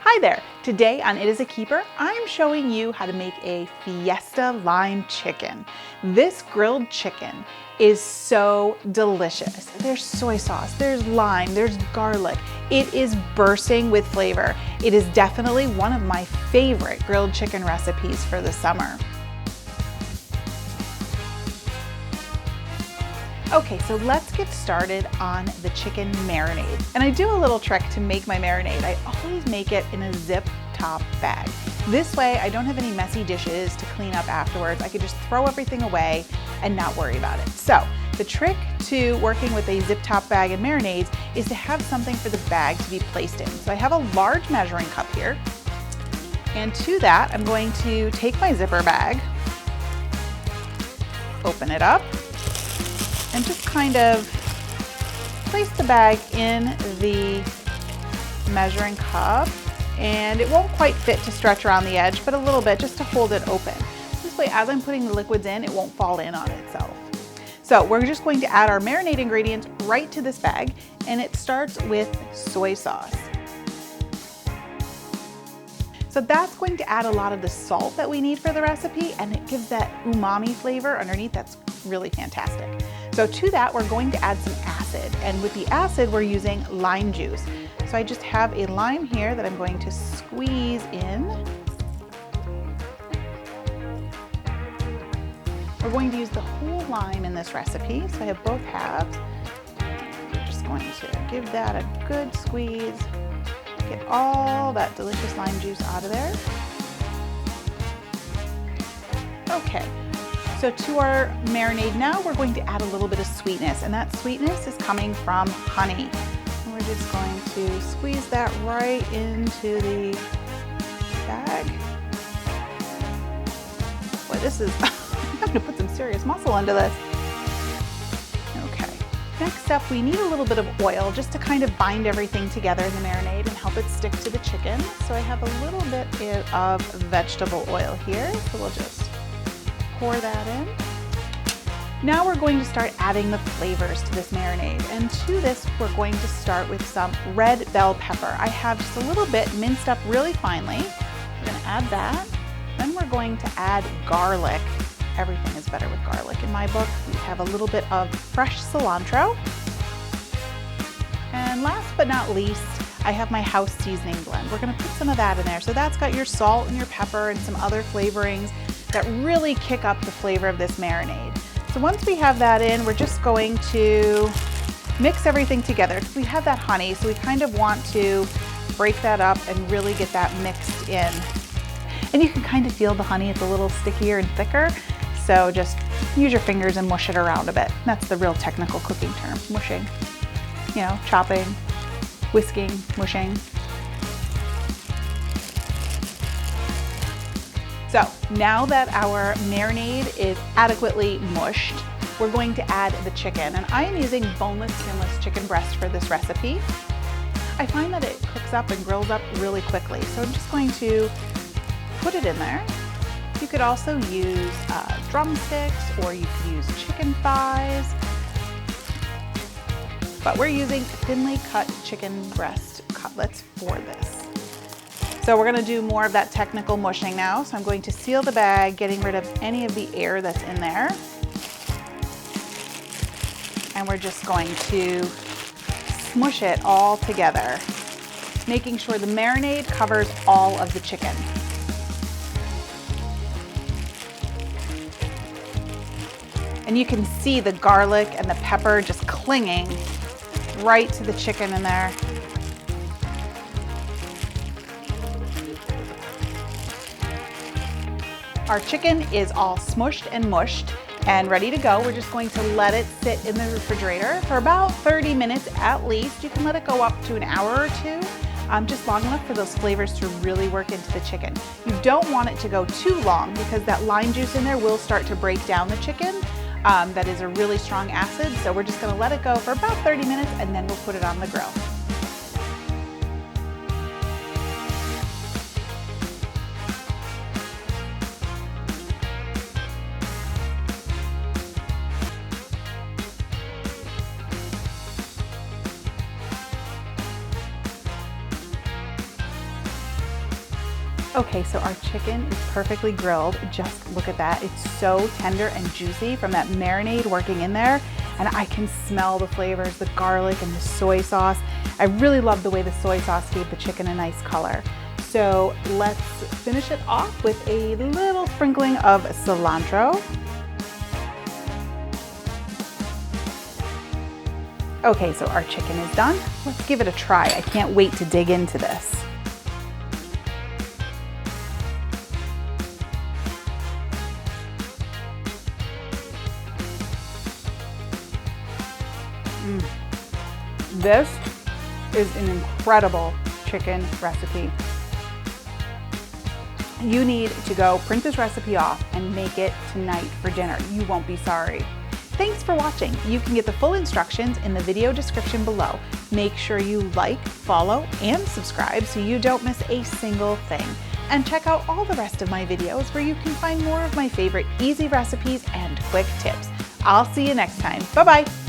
Hi there! Today on It Is a Keeper, I'm showing you how to make a Fiesta Lime Chicken. This grilled chicken is so delicious. There's soy sauce, there's lime, there's garlic. It is bursting with flavor. It is definitely one of my favorite grilled chicken recipes for the summer. Okay, so let's get started on the chicken marinade. And I do a little trick to make my marinade. I always make it in a zip top bag. This way, I don't have any messy dishes to clean up afterwards. I could just throw everything away and not worry about it. So the trick to working with a zip top bag and marinades is to have something for the bag to be placed in. So I have a large measuring cup here. And to that, I'm going to take my zipper bag, open it up, and just kind of place the bag in the measuring cup. And it won't quite fit to stretch around the edge, but a little bit just to hold it open. This way, as I'm putting the liquids in, it won't fall in on itself. So we're just going to add our marinade ingredients right to this bag, and it starts with soy sauce. So that's going to add a lot of the salt that we need for the recipe, and it gives that umami flavor underneath that's really fantastic. So to that, we're going to add some acid, and with the acid, we're using lime juice. So I just have a lime here that I'm going to squeeze in. We're going to use the whole lime in this recipe, so I have both halves. I'm just going to give that a good squeeze, get all that delicious lime juice out of there. Okay. So to our marinade now, we're going to add a little bit of sweetness, and that sweetness is coming from honey. And we're just going to squeeze that right into the bag. Boy, this is, I'm having to put some serious muscle into this. Okay, next up, we need a little bit of oil just to kind of bind everything together in the marinade and help it stick to the chicken. So I have a little bit of vegetable oil here, so we'll just pour that in. Now we're going to start adding the flavors to this marinade, and to this we're going to start with some red bell pepper. I have just a little bit minced up really finely. We're going to add that. Then we're going to add garlic. Everything is better with garlic in my book. We have a little bit of fresh cilantro. And last but not least, I have my house seasoning blend. We're going to put some of that in there. So that's got your salt and your pepper and some other flavorings that really kick up the flavor of this marinade. So once we have that in, we're just going to mix everything together. We have that honey, so we kind of want to break that up and really get that mixed in. And you can kind of feel the honey, it's a little stickier and thicker. So just use your fingers and mush it around a bit. That's the real technical cooking term, mushing. You know, chopping, whisking, mushing. So now that our marinade is adequately mushed, we're going to add the chicken. And I am using boneless, skinless chicken breast for this recipe. I find that it cooks up and grills up really quickly. So I'm just going to put it in there. You could also use drumsticks, or you could use chicken thighs. But we're using thinly cut chicken breast cutlets for this. So we're going to do more of that technical mushing now. So I'm going to seal the bag, getting rid of any of the air that's in there. And we're just going to smush it all together, making sure the marinade covers all of the chicken. And you can see the garlic and the pepper just clinging right to the chicken in there. Our chicken is all smushed and mushed and ready to go. We're just going to let it sit in the refrigerator for about 30 minutes at least. You can let it go up to an hour or two, just long enough for those flavors to really work into the chicken. You don't want it to go too long because that lime juice in there will start to break down the chicken. That is a really strong acid, so we're just going to let it go for about 30 minutes and then we'll put it on the grill. Okay, so our chicken is perfectly grilled. Just look at that. It's so tender and juicy from that marinade working in there. And I can smell the flavors, the garlic and the soy sauce. I really love the way the soy sauce gave the chicken a nice color. So let's finish it off with a little sprinkling of cilantro. Okay, so our chicken is done. Let's give it a try. I can't wait to dig into this. This is an incredible chicken recipe. You need to go print this recipe off and make it tonight for dinner. You won't be sorry. Thanks for watching. You can get the full instructions in the video description below. Make sure you like, follow, and subscribe so you don't miss a single thing. And check out all the rest of my videos where you can find more of my favorite easy recipes and quick tips. I'll see you next time. Bye-bye.